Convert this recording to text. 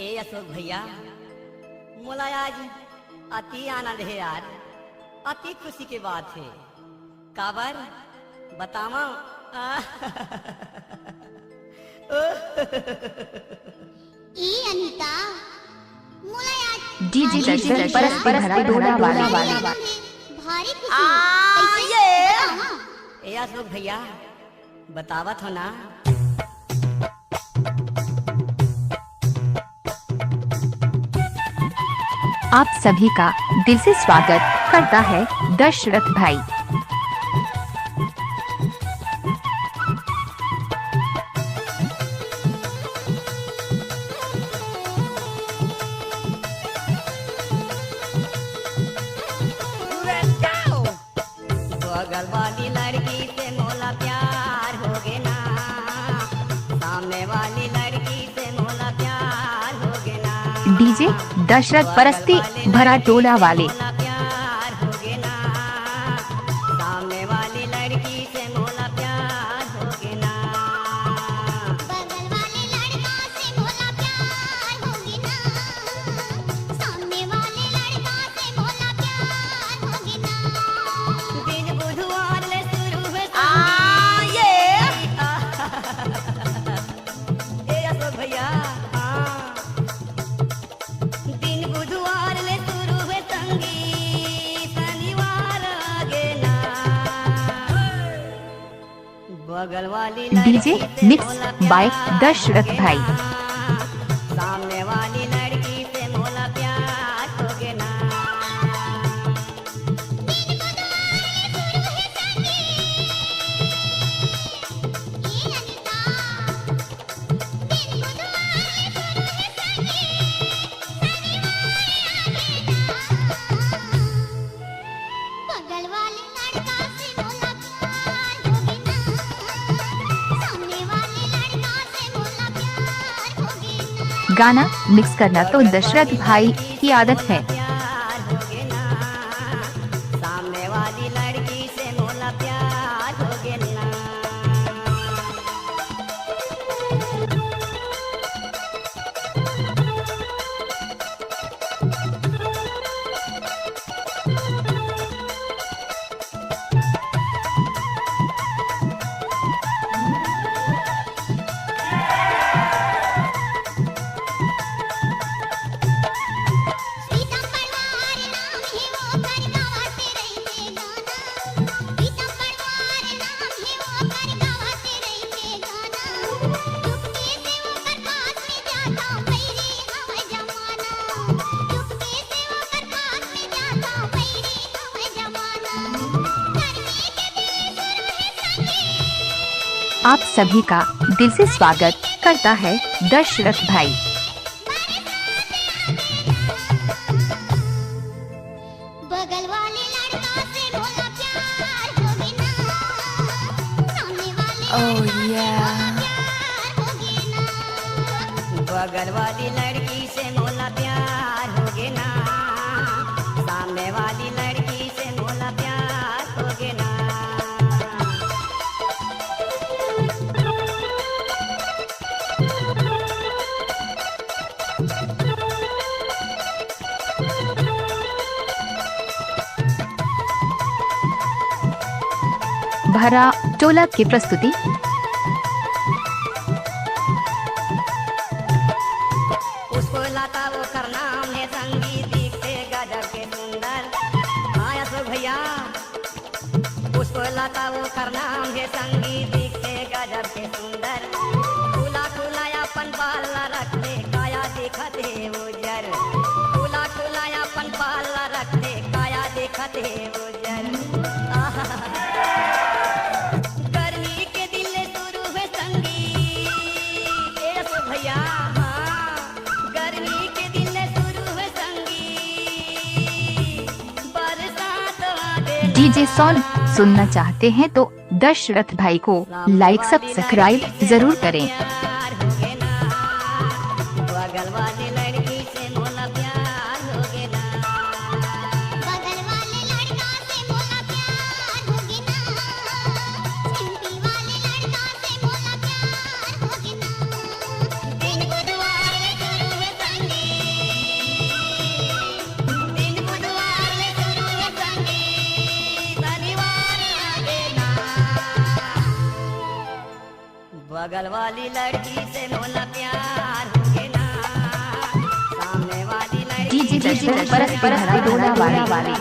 ए अशोक भैया मोला आज अति आनंद है यार, अति खुशी की बात है। काबर बतावा ए अनीता मोला आज डीजे दर्शन परस्पर भरा डोला वाला भारी खुशी कैसे ए अशोक भैया बतावत हो ना। आप सभी का दिल से स्वागत करता है दशरथ भाई। बगल वाली लड़की से मोला प्यार हो गया ना, सामने वाली लड़की से मोला प्यार हो गया ना। डीजे दशरथ परस्ती भरा टोला वाले प्यार हो गया ना, सामने वाली लड़की से मोला प्यार हो गया ना। बगल वाले लड़का से मोला प्यार होगी ना, सामने वाले लड़का से मोला प्यार होगी ना। दिन बुधवार ले शुरू हुए ए अशोक भैया दिन बुधवार ले शुरू हुए संगीत, शनिवार आगे ना। बगल वाली डीजे लड़की से मिक्स मोला बाय प्यार दशरथ हो गया भाई। ना, सामने वाली लड़की से मोला प्यार हो गया ना। ए अनीता दिन बगल वाले लड़का से मोला प्यार होगी ना, सामने वाले लड़का से मोला प्यार होगी ना। गाना मिक्स करना तो दशरथ भाई की आदत है। प्यार हो गया ना, सामने वाली लड़की से मोला प्यार हो गया ना। पीतम परवार नाम है वो कर गवाते रहते गाना, पीतम परवार नाम है वो कर गवाते रहते गाना। चुपके से वो कर पास में जाता पैरी हवा जमाना, चुपके से वो कर पास में जाता पैरी हवा जमाना। गर्मी के दिन शुरू है संगीत, आप सभी का दिल से स्वागत करता है दशरथ भाई। बगल वाले लड़का से मोला प्यार होगी ना, सामने वाले प्यार होगी ना। बगल वाली लड़की से मोला प्यार हो गया ना, सामने वाली लड़की से मोला प्यार हो गया ना। भरा टोला की प्रस्तुति। उसको लाता वो कर नाम है संगीत, दिखते गजब के सुंदर। हाँ अशोक भैया उसको लाता वो कर नाम है संगीत, दिखते गजब के सुंदर। खुला खुला अपन पाला रखते काया दिखते उजर, खुला खुला अपन पाला रखते काया दिखते उजर। गर्मी के दिन ले शुरू हुए संगीत, ए अशोक भैया गर्मी के दिन ले शुरू हुए संगीत, बरसात आगे ना। डीजे सॉन्ग सुनना चाहते हैं तो दशरथ भाई को लाइक सब्सक्राइब जरूर करें। प्यार हो गया ना, बगल वाली लड़की से मोला प्यार हो गया ना। बगल वाले लड़का से मोला प्यार होगी ना, सिंपल वाले लड़का से मोला प्यार होगी ना। दिन बुधवार ले शुरू हुए बगल वाली लड़की से मोला प्यार हो गया ना, सामने वाली लड़की डीजे जश्न परस परस डोला वाली